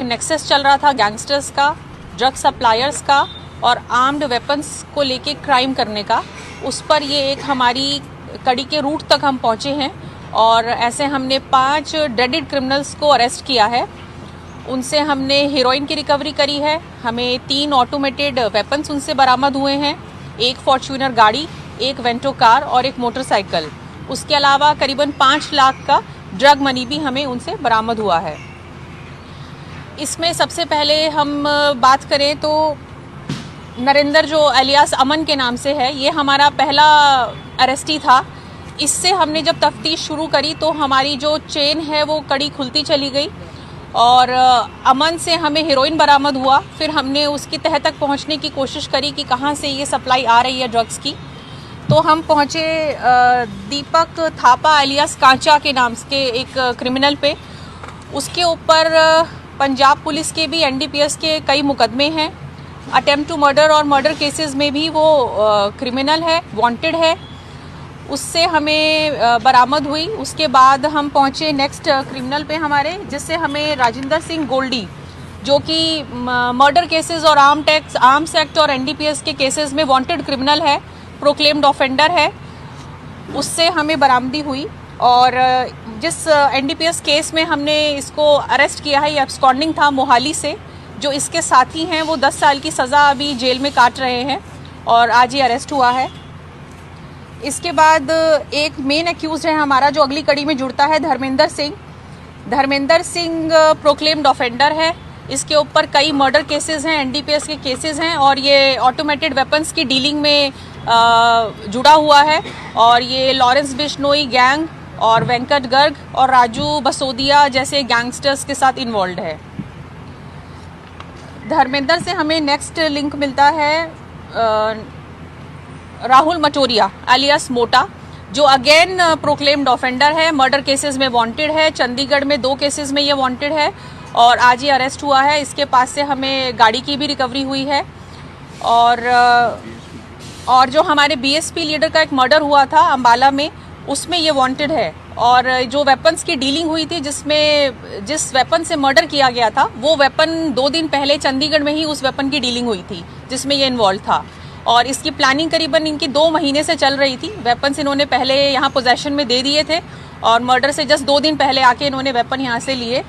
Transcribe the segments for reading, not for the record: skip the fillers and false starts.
Nexus चल रहा था गैंगस्टर्स का, ड्रग सप्लायर्स का और आर्म्ड वेपन्स को लेके क्राइम करने का। उस पर ये एक हमारी कड़ी के रूट तक हम पहुंचे हैं और ऐसे हमने 5 ड्रेडेड क्रिमिनल्स को अरेस्ट किया है। उनसे हमने हीरोइन की रिकवरी करी है, हमें 3 ऑटोमेटेड वेपन्स उनसे बरामद हुए हैं, एक फॉर्च्यूनर गाड़ी, एक वेंटो कार और एक मोटरसाइकिल। उसके अलावा करीबन 5 लाख का ड्रग मनी भी हमें उनसे बरामद हुआ है। इसमें सबसे पहले हम बात करें तो नरेंद्र जो एलियास अमन के नाम से है, ये हमारा पहला अरेस्टी था। इससे हमने जब तफ्तीश शुरू करी तो हमारी जो चेन है वो कड़ी खुलती चली गई और अमन से हमें हीरोइन बरामद हुआ। फिर हमने उसकी तह तक पहुंचने की कोशिश करी कि कहाँ से ये सप्लाई आ रही है ड्रग्स की। तो हम पहुँचे दीपक थापा एलियास कांचा के नाम के एक क्रिमिनल पे। उसके ऊपर पंजाब पुलिस के भी एनडीपीएस के कई मुकदमे हैं। अटेम्प्ट टू मर्डर और मर्डर केसेस में भी वो क्रिमिनल है, वांटेड है। उससे हमें बरामद हुई। उसके बाद हम पहुंचे नेक्स्ट क्रिमिनल पे हमारे, जिससे हमें राजिंदर सिंह गोल्डी, जो कि मर्डर केसेस और आर्म्स एक्ट और एनडीपीएस के केसेस में वांटेड क्रिमिनल है, प्रोक्लेम्ड ऑफेंडर है, उससे हमें बरामदी हुई। और जिस एनडीपीएस केस में हमने इसको अरेस्ट किया है, ये एब्सकॉन्डिंग था मोहाली से। जो इसके साथी हैं वो 10 साल की सज़ा अभी जेल में काट रहे हैं और आज ये अरेस्ट हुआ है। इसके बाद एक मेन एक्यूज है हमारा जो अगली कड़ी में जुड़ता है, धर्मेंद्र सिंह प्रोक्लेम्ड ऑफेंडर है। इसके ऊपर कई मर्डर केसेस हैं, एनडीपीएस के केसेस हैं और ये ऑटोमेटेड वेपन्स की डीलिंग में जुड़ा हुआ है। और ये लॉरेंस बिश्नोई गैंग और वेंकट गर्ग और राजू बसोदिया जैसे गैंगस्टर्स के साथ इन्वॉल्व है। धर्मेंद्र से हमें नेक्स्ट लिंक मिलता है राहुल मटोरिया एलियास मोटा, जो अगेन प्रोक्लेम्ड ऑफेंडर है, मर्डर केसेस में वांटेड है। चंडीगढ़ में 2 केसेस में ये वांटेड है और आज ये अरेस्ट हुआ है। इसके पास से हमें गाड़ी की भी रिकवरी हुई है। और जो हमारे बीएसपी लीडर का एक मर्डर हुआ था अंबाला में, उसमें ये वांटेड है। और जो वेपन्स की डीलिंग हुई थी, जिस वेपन से मर्डर किया गया था, वो वेपन 2 दिन पहले चंडीगढ़ में ही उस वेपन की डीलिंग हुई थी जिसमें ये इन्वॉल्व था। और इसकी प्लानिंग करीबन इनकी 2 महीने से चल रही थी। वेपन्स इन्होंने पहले यहाँ पोजेशन में दे दिए थे और मर्डर से जस्ट 2 दिन पहले आके इन्होंने वेपन यहाँ से लिए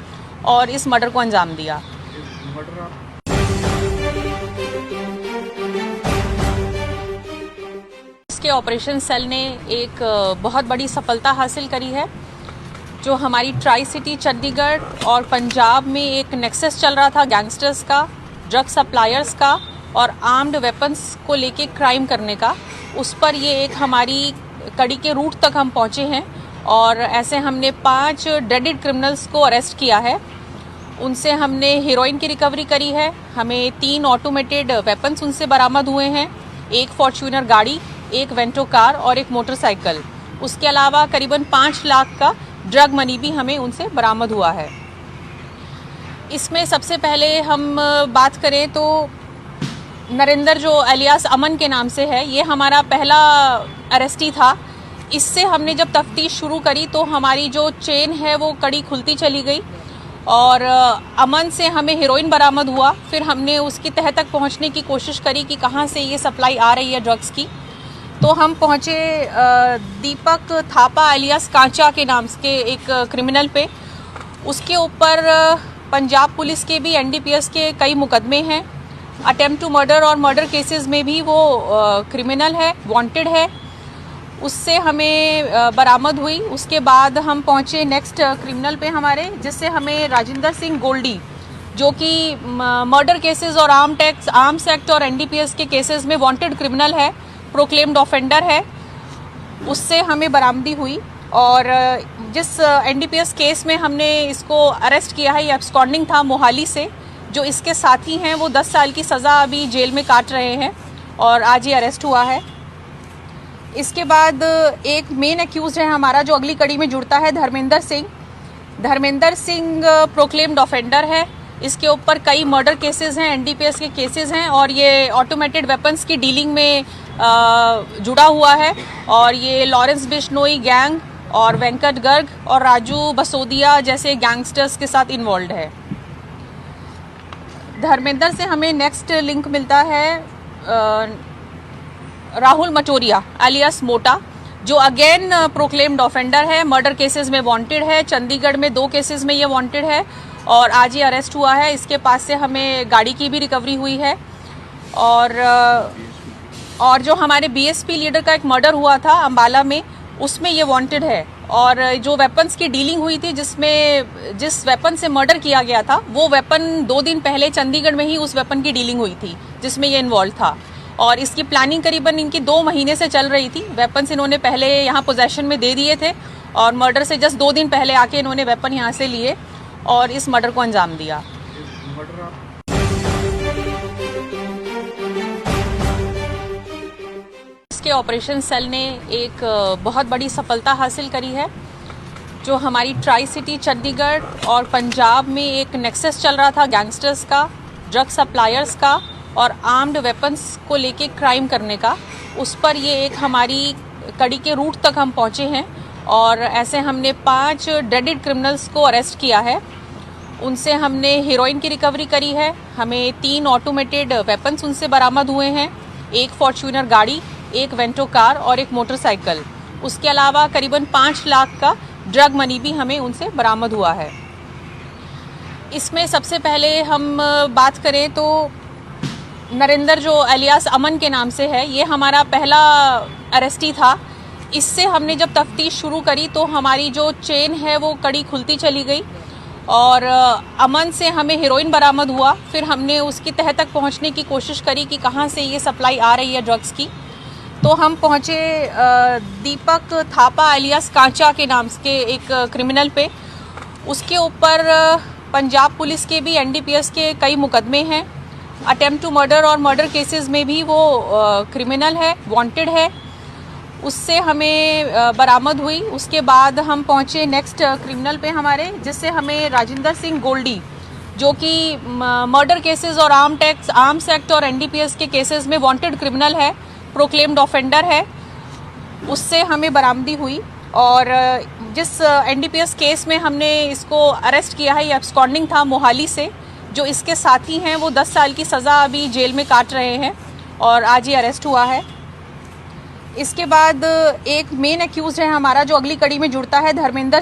और इस मर्डर को अंजाम दिया। इसके ऑपरेशन सेल ने एक बहुत बड़ी सफलता हासिल करी है। जो हमारी ट्राई सिटी चंडीगढ़ और पंजाब में एक नेक्सस चल रहा था गैंगस्टर्स का, ड्रग सप्लायर्स का और आर्म्ड वेपन्स को लेके क्राइम करने का, उस पर ये एक हमारी कड़ी के रूट तक हम पहुंचे हैं और ऐसे हमने 5 ड्रेडेड क्रिमिनल्स को अरेस्ट किया है। उनसे हमने हीरोइन की रिकवरी करी है, हमें 3 ऑटोमेटेड वेपन्स उनसे बरामद हुए हैं, एक फॉर्च्यूनर गाड़ी, एक वेंटो कार और एक मोटरसाइकिल। उसके अलावा करीबन 5 लाख का ड्रग मनी भी हमें उनसे बरामद हुआ है। इसमें सबसे पहले हम बात करें तो नरेंद्र जो एलियास अमन के नाम से है, ये हमारा पहला अरेस्टी था। इससे हमने जब तफ्तीश शुरू करी तो हमारी जो चेन है वो कड़ी खुलती चली गई और अमन से हमें हीरोइन बरामद हुआ। फिर हमने उसकी तह तक पहुंचने की कोशिश करी कि कहाँ से ये सप्लाई आ रही है ड्रग्स की। तो हम पहुँचे दीपक थापा एलियास कांचा के नाम के एक क्रिमिनल पे। उसके ऊपर पंजाब पुलिस के भी एनडीपीएस के कई मुकदमे हैं। अटेम्प्ट टू मर्डर और मर्डर केसेस में भी वो क्रिमिनल है, वांटेड है। उससे हमें बरामद हुई। उसके बाद हम पहुंचे नेक्स्ट क्रिमिनल पे हमारे, जिससे हमें राजिंदर सिंह गोल्डी, जो कि मर्डर केसेस और आर्म्स एक्ट और एनडीपीएस के केसेस में वांटेड क्रिमिनल है, प्रोक्लेम्ड ऑफेंडर है, उससे हमें बरामदी हुई। और जिस एनडीपीएस केस में हमने इसको अरेस्ट किया है, ये एब्सकॉन्डिंग था मोहाली से। जो इसके साथी हैं वो 10 साल की सज़ा अभी जेल में काट रहे हैं और आज ये अरेस्ट हुआ है। इसके बाद एक मेन एक्यूज है हमारा जो अगली कड़ी में जुड़ता है, धर्मेंद्र सिंह प्रोक्लेम्ड ऑफेंडर है। इसके ऊपर कई मर्डर केसेस हैं, एनडीपीएस के केसेस हैं और ये ऑटोमेटेड वेपन्स की डीलिंग में जुड़ा हुआ है। और ये लॉरेंस बिश्नोई गैंग और वेंकट गर्ग और राजू बसोदिया जैसे गैंगस्टर्स के साथ इन्वॉल्व है। धर्मेंद्र से हमें नेक्स्ट लिंक मिलता है राहुल मटोरिया एलियास मोटा, जो अगेन प्रोक्लेम्ड ऑफेंडर है, मर्डर केसेस में वांटेड है। चंडीगढ़ में 2 केसेस में ये वांटेड है और आज ही अरेस्ट हुआ है। इसके पास से हमें गाड़ी की भी रिकवरी हुई है और जो हमारे बीएसपी लीडर का एक मर्डर हुआ था अंबाला में, उसमें ये वांटेड है। और जो वेपन्स की डीलिंग हुई थी, जिस वेपन से मर्डर किया गया था, वो वेपन 2 दिन पहले चंडीगढ़ में ही उस वेपन की डीलिंग हुई थी जिसमें ये इन्वॉल्व था। और इसकी प्लानिंग करीबन इनकी 2 महीने से चल रही थी। वेपन्स इन्होंने पहले यहाँ पोजेशन में दे दिए थे और मर्डर से जस्ट 2 दिन पहले आके इन्होंने वेपन यहाँ से लिए और इस मर्डर को अंजाम दिया। इसके ऑपरेशन सेल ने एक बहुत बड़ी सफलता हासिल करी है। जो हमारी ट्राई सिटी चंडीगढ़ और पंजाब में एक नेक्सस चल रहा था गैंगस्टर्स का, ड्रग सप्लायर्स का और आर्म्ड वेपन्स को लेके क्राइम करने का, उस पर ये एक हमारी कड़ी के रूट तक हम पहुँचे हैं और ऐसे हमने 5 डेडेड क्रिमिनल्स को अरेस्ट किया है। उनसे हमने हीरोइन की रिकवरी करी है। हमें 3 ऑटोमेटेड वेपन्स उनसे बरामद हुए हैं, 1 फॉर्च्यूनर गाड़ी, 1 वेंटो कार और 1 मोटरसाइकिल। उसके अलावा करीबन 5 लाख का ड्रग मनी भी हमें उनसे बरामद हुआ है। इसमें सबसे पहले हम बात करें तो नरेंद्र, जो एलियास अमन के नाम से है, ये हमारा पहला अरेस्टी था। इससे हमने जब तफ्तीश शुरू करी तो हमारी जो चेन है वो कड़ी खुलती चली गई और अमन से हमें हीरोइन बरामद हुआ। फिर हमने उसकी तह तक पहुंचने की कोशिश करी कि कहाँ से ये सप्लाई आ रही है ड्रग्स की। तो हम पहुँचे दीपक थापा एलियास कांचा के नाम के एक क्रिमिनल पे। उसके ऊपर पंजाब पुलिस के भी एनडीपीएस के कई मुकदमे हैं। अटेम्प्ट टू मर्डर और मर्डर केसेस में भी वो क्रिमिनल है, वांटेड है। उससे हमें बरामद हुई। उसके बाद हम पहुंचे नेक्स्ट क्रिमिनल पे हमारे, जिससे हमें राजिंदर सिंह गोल्डी, जो कि मर्डर केसेस और आर्म्स एक्ट और एनडीपीएस के केसेस में वांटेड क्रिमिनल है, प्रोक्लेम्ड ऑफेंडर है, उससे हमें बरामदी हुई। और जिस एनडीपीएस केस में हमने इसको अरेस्ट किया है, ये एब्सकॉन्डिंग था मोहाली से। जो इसके साथी हैं वो 10 साल की सज़ा अभी जेल में काट रहे हैं और आज ही अरेस्ट हुआ है। इसके बाद एक मेन एक्यूज है हमारा, जो अगली कड़ी में जुड़ता है, धर्मेंद्र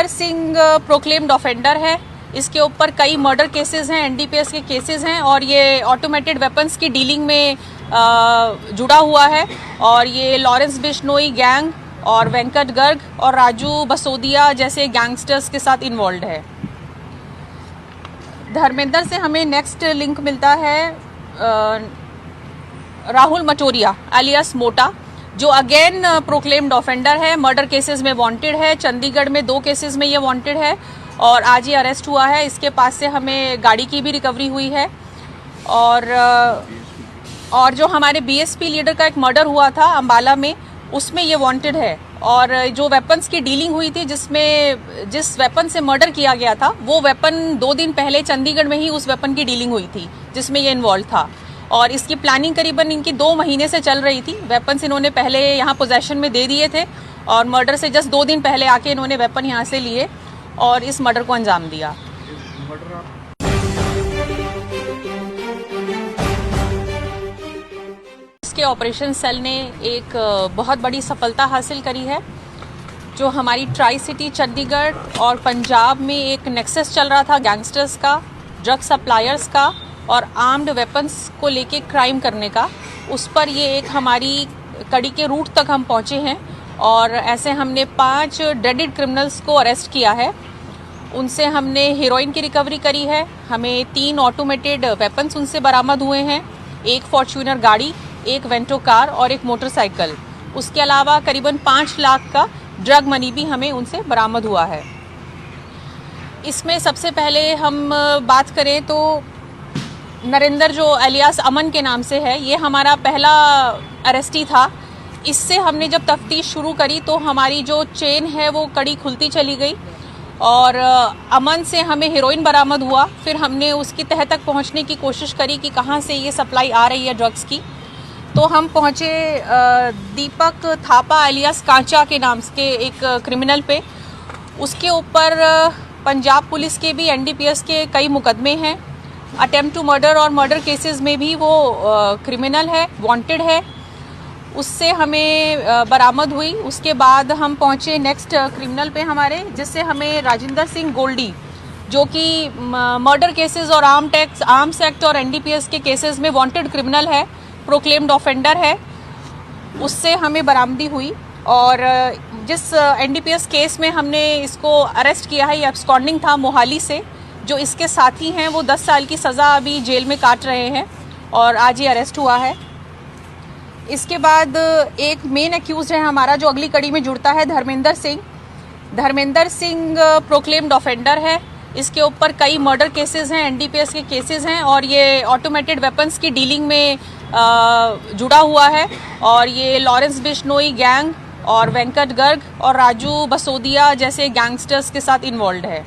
सिंह प्रोक्लेम्ड ऑफेंडर है। इसके ऊपर कई मर्डर केसेस हैं, एनडीपीएस के केसेस हैं और ये ऑटोमेटेड वेपन्स की डीलिंग में जुड़ा हुआ है। और ये लॉरेंस बिश्नोई गैंग और वेंकट गर्ग और राजू बसोदिया जैसे गैंगस्टर्स के साथ इन्वॉल्व है। धर्मेंद्र से हमें नेक्स्ट लिंक मिलता है राहुल मटोरिया एलियास मोटा, जो अगेन प्रोक्लेम्ड ऑफेंडर है, मर्डर केसेस में वांटेड है। चंडीगढ़ में 2 केसेस में ये वांटेड है और आज ही अरेस्ट हुआ है। इसके पास से हमें गाड़ी की भी रिकवरी हुई है और जो हमारे बीएसपी लीडर का एक मर्डर हुआ था अंबाला में, उसमें ये वांटेड है। और जो वेपन्स की डीलिंग हुई थी, जिस वेपन से मर्डर किया गया था, वो वेपन 2 दिन पहले चंडीगढ़ में ही उस वेपन की डीलिंग हुई थी जिसमें ये इन्वॉल्व था। और इसकी प्लानिंग करीबन इनकी 2 महीने से चल रही थी। वेपन्स इन्होंने पहले यहाँ पोजेशन में दे दिए थे और मर्डर से जस्ट 2 दिन पहले आके इन्होंने वेपन यहाँ से लिए और इस मर्डर को अंजाम दिया। इसके ऑपरेशन सेल ने एक बहुत बड़ी सफलता हासिल करी है। जो हमारी ट्राई सिटी चंडीगढ़ और पंजाब में एक नेक्सस चल रहा था गैंगस्टर्स का, ड्रग सप्लायर्स का और आर्म्ड वेपन्स को लेके क्राइम करने का, उस पर ये एक हमारी कड़ी के रूट तक हम पहुँचे हैं और ऐसे हमने 5 डेडेड क्रिमिनल्स को अरेस्ट किया है। उनसे हमने हीरोइन की रिकवरी करी है। हमें 3 ऑटोमेटेड वेपन्स उनसे बरामद हुए हैं, 1 फॉर्च्यूनर गाड़ी, 1 वेंटो कार और 1 मोटरसाइकिल। उसके अलावा करीबन 5 लाख का ड्रग मनी भी हमें उनसे बरामद हुआ है। इसमें सबसे पहले हम बात करें तो नरेंद्र, जो एलियास अमन के नाम से है, ये हमारा पहला अरेस्टी था। इससे हमने जब तफ्तीश शुरू करी तो हमारी जो चेन है वो कड़ी खुलती चली गई और अमन से हमें हीरोइन बरामद हुआ। फिर हमने उसकी तह तक पहुंचने की कोशिश करी कि कहाँ से ये सप्लाई आ रही है ड्रग्स की। तो हम पहुँचे दीपक थापा एलियास कांचा के नाम के एक क्रिमिनल पे। उसके ऊपर पंजाब पुलिस के भी एनडीपीएस के कई मुकदमे हैं। अटेम्प्ट टू मर्डर और मर्डर केसेस में भी वो क्रिमिनल है, वांटेड है। उससे हमें बरामद हुई। उसके बाद हम पहुंचे नेक्स्ट क्रिमिनल पे हमारे, जिससे हमें राजिंदर सिंह गोल्डी, जो कि मर्डर केसेस और आर्म्स एक्ट और एनडीपीएस के केसेस में वांटेड क्रिमिनल है, प्रोक्लेम्ड ऑफेंडर है, उससे हमें बरामदी हुई। और जिस एनडीपीएस केस में हमने इसको अरेस्ट किया है, ये एब्सकॉन्डिंग था मोहाली से। जो इसके साथी हैं वो 10 साल की सज़ा अभी जेल में काट रहे हैं और आज ये अरेस्ट हुआ है। इसके बाद एक मेन एक्यूज है हमारा जो अगली कड़ी में जुड़ता है, धर्मेंद्र सिंह। धर्मेंद्र सिंह प्रोक्लेम्ड ऑफेंडर है। इसके ऊपर कई मर्डर केसेस हैं, एनडीपीएस के केसेस हैं और ये ऑटोमेटेड वेपन्स की डीलिंग में जुड़ा हुआ है। और ये लॉरेंस बिश्नोई गैंग और वेंकट गर्ग और राजू बसोदिया जैसे गैंगस्टर्स के साथ इन्वॉल्व है।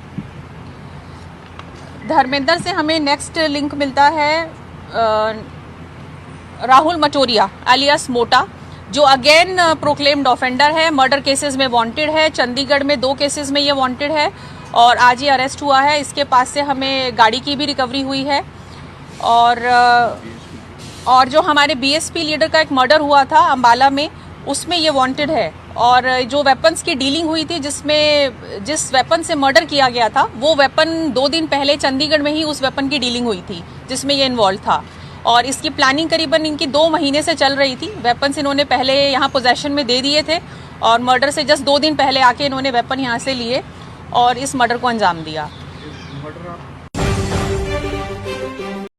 धर्मेंद्र से हमें नेक्स्ट लिंक मिलता है राहुल मटोरिया एलियास मोटा, जो अगेन प्रोक्लेम्ड ऑफेंडर है, मर्डर केसेस में वांटेड है। चंडीगढ़ में 2 केसेस में ये वांटेड है और आज ये अरेस्ट हुआ है। इसके पास से हमें गाड़ी की भी रिकवरी हुई है। और जो हमारे बीएसपी लीडर का एक मर्डर हुआ था अंबाला में, उसमें ये वांटेड है। और जो वेपन्स की डीलिंग हुई थी, जिस वेपन से मर्डर किया गया था, वो वेपन 2 दिन पहले चंडीगढ़ में ही उस वेपन की डीलिंग हुई थी जिसमें ये इन्वॉल्व था। और इसकी प्लानिंग करीबन इनकी 2 महीने से चल रही थी। वेपन्स इन्होंने पहले यहाँ पोजेशन में दे दिए थे और मर्डर से जस्ट 2 दिन पहले आके इन्होंने वेपन यहाँ से लिए और इस मर्डर को अंजाम दिया। मर्डर